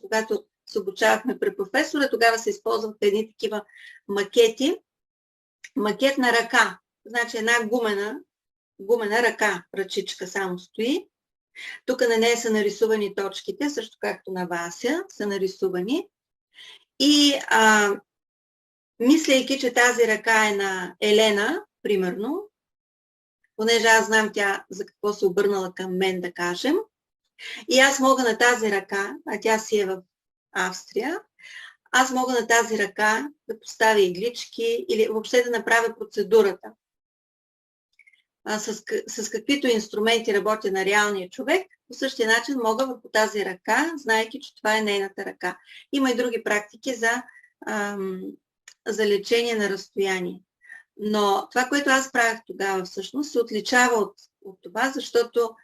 когато се обучавахме при професора, тогава се използваха едни такива макети. Макет на ръка. Значи една гумена ръка, ръчичка само стои. Тук на нея са нарисувани точките, също както на Вася са нарисувани. И мислейки, че тази ръка е на Елена, примерно, понеже аз знам тя за какво се обърнала към мен, да кажем, и аз мога на тази ръка, а тя си е в Австрия, аз мога на тази ръка да поставя иглички или въобще да направя процедурата. С каквито инструменти работя на реалния човек, по същия начин мога върху тази ръка, знаейки, че това е нейната ръка. Има и други практики за лечение на разстояние. Но това, което аз правях тогава всъщност, се отличава от това, защото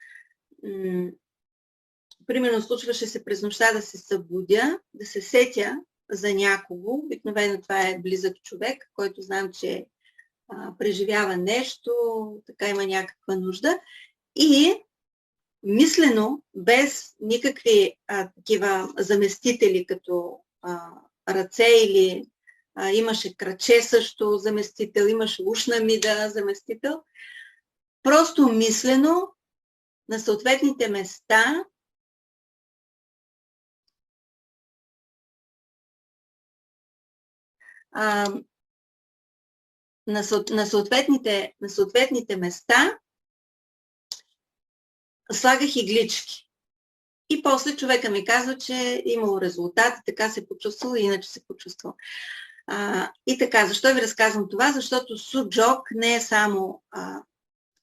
примерно случваше се през нощта да се събудя, да се сетя за някого. Обикновено това е близък човек, който знам, че преживява нещо, така има някаква нужда. И мислено, без никакви такива заместители, като ръце или имаше краче също заместител, имаше ушна мида заместител, просто мислено на съответните места на съответните места слагах иглички. И после човека ми казва, че е имало резултат, така се почувствал и иначе се почувствал. И така, защо ви разказвам това? Защото суджок не е само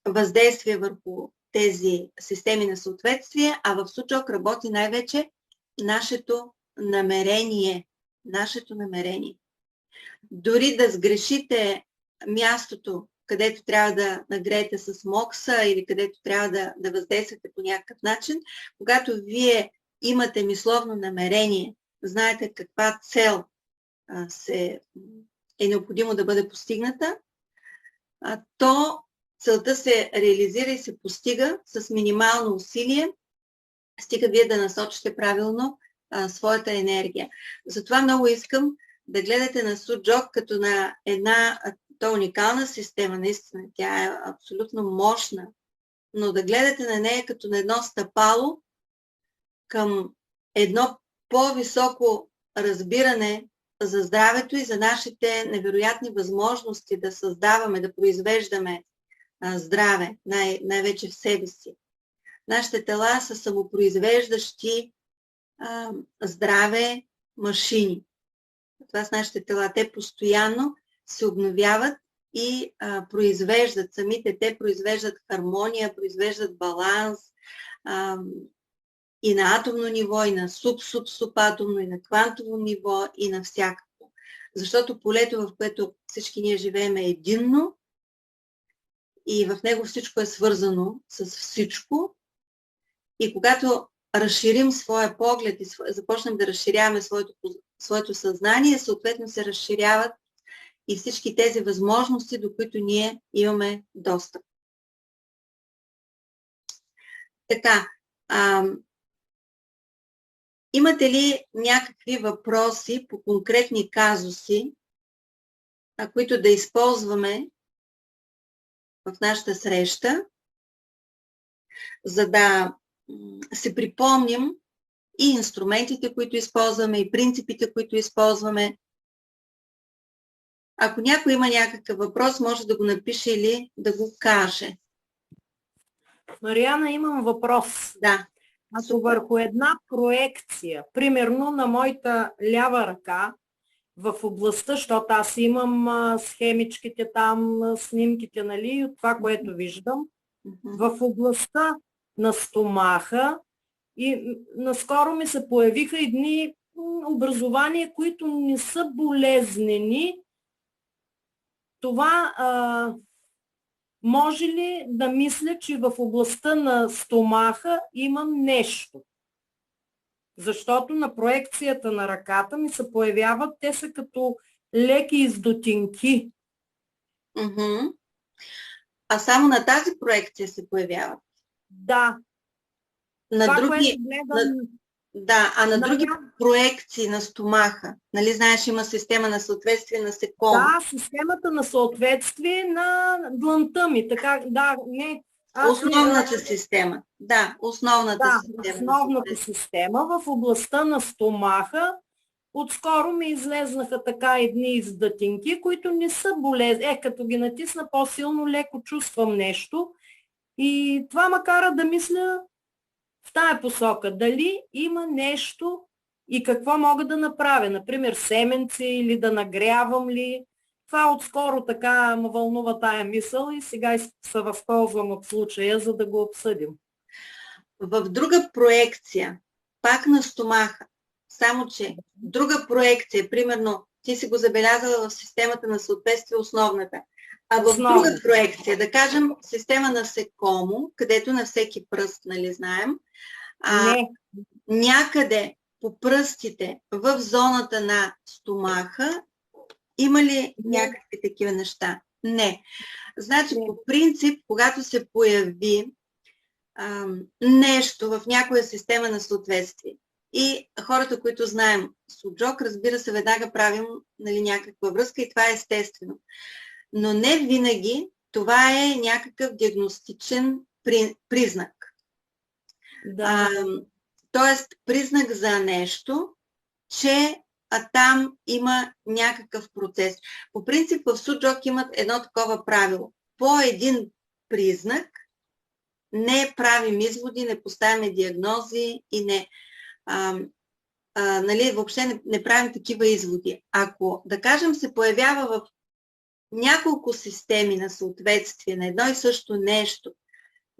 въздействие върху тези системи на съответствие, а в суджок работи най-вече нашето намерение. Нашето намерение. Дори да сгрешите мястото, където трябва да нагреете с мокса или където трябва да въздействате по някакъв начин, когато вие имате мисловно намерение, знаете каква цел е необходимо да бъде постигната, то целта се реализира и се постига с минимално усилие, стига вие да насочите правилно своята енергия. Затова много искам да гледате на суджок като на една уникална система, наистина, тя е абсолютно мощна, но да гледате на нея като на едно стъпало към едно по-високо разбиране за здравето и за нашите невероятни възможности да създаваме, да произвеждаме здраве, най-вече в себе си. Нашите тела са самопроизвеждащи здраве машини. Това са нашите тела. Те постоянно се обновяват и произвеждат, самите те произвеждат хармония, произвеждат баланс и на атомно ниво, и на субатомно, и на квантово ниво, и на всякакво. Защото полето, в което всички ние живеем, е единно и в него всичко е свързано с всичко. И когато разширим своя поглед и започнем да разширяваме своето съзнание, съответно се разширяват и всички тези възможности, до които ние имаме достъп. Така, имате ли някакви въпроси по конкретни казуси, които да използваме в нашата среща, за да се припомним и инструментите, които използваме, и принципите, които използваме? Ако някой има някакъв въпрос, може да го напише или да го каже. Мариана, имам въпрос. Да. Ако върху една проекция, примерно на моята лява ръка, в областта, защото аз имам схемичките там, снимките, нали, от това, което виждам, в областта на стомаха, и наскоро ми се появиха едни образования, които не са болезнени. Това може ли да мисля, че в областта на стомаха имам нещо? Защото на проекцията на ръката ми се появяват, те са като леки издотинки. А само на тази проекция се появяват? Да. Да, а на други проекции на стомаха, нали знаеш, има система на съответствие на секом. Да, системата на съответствие на длънта ми. Така, да, не. Основната система. Да, основната система. Основната система в областта на стомаха. Отскоро ми излезнаха така едни издътинки, които не са болезни. Като ги натисна по-силно, леко чувствам нещо. И това ме кара да мисля в тая посока. Дали има нещо и какво мога да направя? Например, семенци или да нагрявам ли? Това отскоро така ме вълнува тая мисъл и сега се възползвам от случая, за да го обсъдим. В друга проекция, пак на стомаха, само че друга проекция, примерно ти си го забелязала в системата на съответствие основната, а в друга проекция, да кажем система на секомо, където на всеки пръст, нали знаем, някъде по пръстите в зоната на стомаха има ли някакви такива неща? Не. Значи по принцип, когато се появи нещо в някоя система на съответствие и хората, които знаем суджок, разбира се, веднага правим, нали, някаква връзка и това е естествено. Но не винаги това е някакъв диагностичен признак. Да. Тоест признак за нещо, че там има някакъв процес. По принцип в суджок имат едно такова правило. По един признак не правим изводи, не поставяме диагнози и нали, въобще не правим такива изводи. Ако, да кажем, се появява в няколко системи на съответствие на едно и също нещо,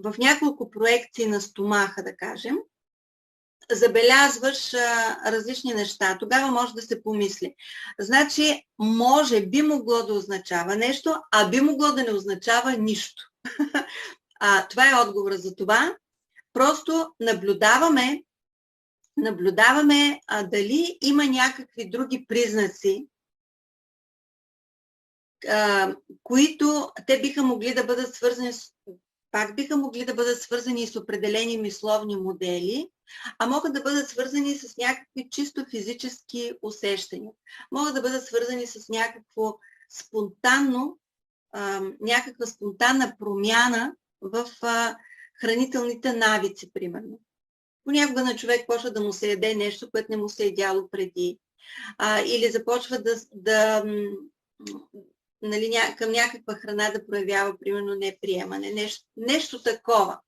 в няколко проекции на стомаха, да кажем, забелязваш различни неща, тогава може да се помисли. Значи, би могло да означава нещо, а би могло да не означава нищо. Това е отговор за това. Просто наблюдаваме дали има някакви други признаци, които те биха могли да бъдат свързани с определени мисловни модели, а могат да бъдат свързани с някакви чисто физически усещания. Могат да бъдат свързани с някаква спонтанна промяна в хранителните навици, примерно. Понякога на човек почва да му се яде нещо, което не му се е ядяло преди. Или започва нали, към някаква храна да проявява, примерно, неприемане. Нещо такова.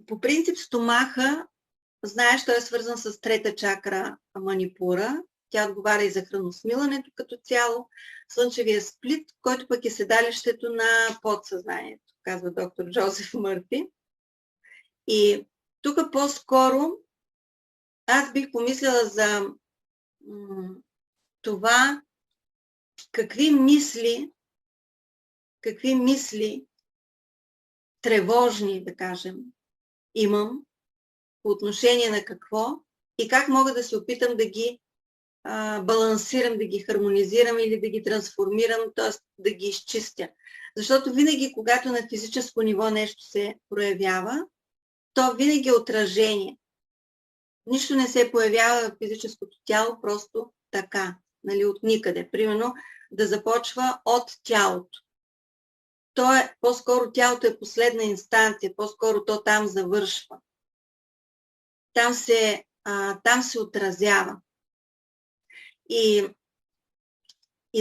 По принцип, стомаха, знаеш, той е свързан с трета чакра манипура. Тя отговаря и за храносмилането като цяло. Слънчевия сплит, който пък е седалището на подсъзнанието, казва доктор Джозеф Мърфи. И тук по-скоро аз бих помислила за това какви мисли тревожни, да кажем, имам по отношение на какво и как мога да се опитам да ги балансирам, да ги хармонизирам или да ги трансформирам, т.е. да ги изчистя. Защото винаги, когато на физическо ниво нещо се проявява, то винаги е отражение. Нищо не се появява в физическото тяло просто така, нали, от никъде. Примерно да започва от тялото. По-скоро тялото е последна инстанция, по-скоро то там завършва. Там се отразява. И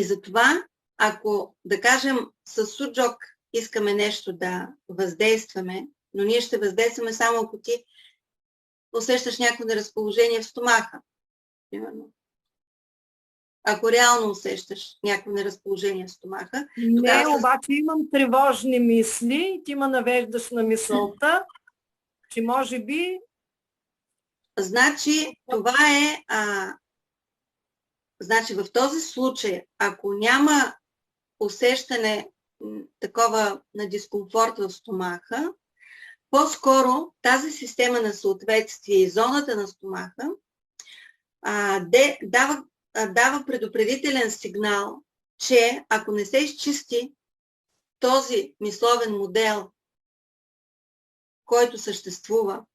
затова, ако, да кажем, с суджок искаме нещо да въздействаме, но ние ще въздействаме само ако ти усещаш някакво неразположение в стомаха. Примерно. Ако реално усещаш някакво неразположение в стомаха. Обаче имам тревожни мисли и ти ме навеждаш на мисълта, че може би... Значи, това е... Значи, в този случай, ако няма усещане такова на дискомфорт в стомаха, по-скоро тази система на съответствие и зоната на стомаха дава предупредителен сигнал, че ако не се изчисти този мисловен модел, който съществува,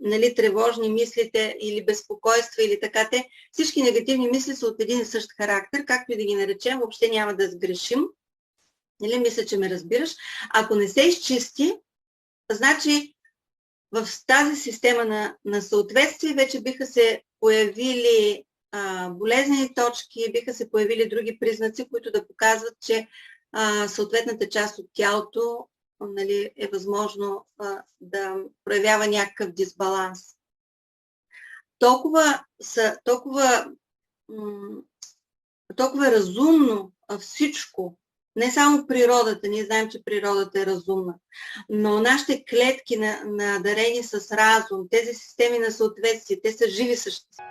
нали, тревожни мислите или безпокойства или така, всички негативни мисли са от един и същ характер, както и да ги наречем, въобще няма да сгрешим. Нали, мисля, че ме разбираш. Ако не се изчисти, значи в тази система на съответствие вече биха се появили болезнени точки, биха се появили други признаци, които да показват, че съответната част от тялото, нали, е възможно да проявява някакъв дисбаланс. Толкова разумно всичко, не само природата, ние знаем, че природата е разумна, но нашите клетки надарени с разум, тези системи на съответствие, те са живи същества.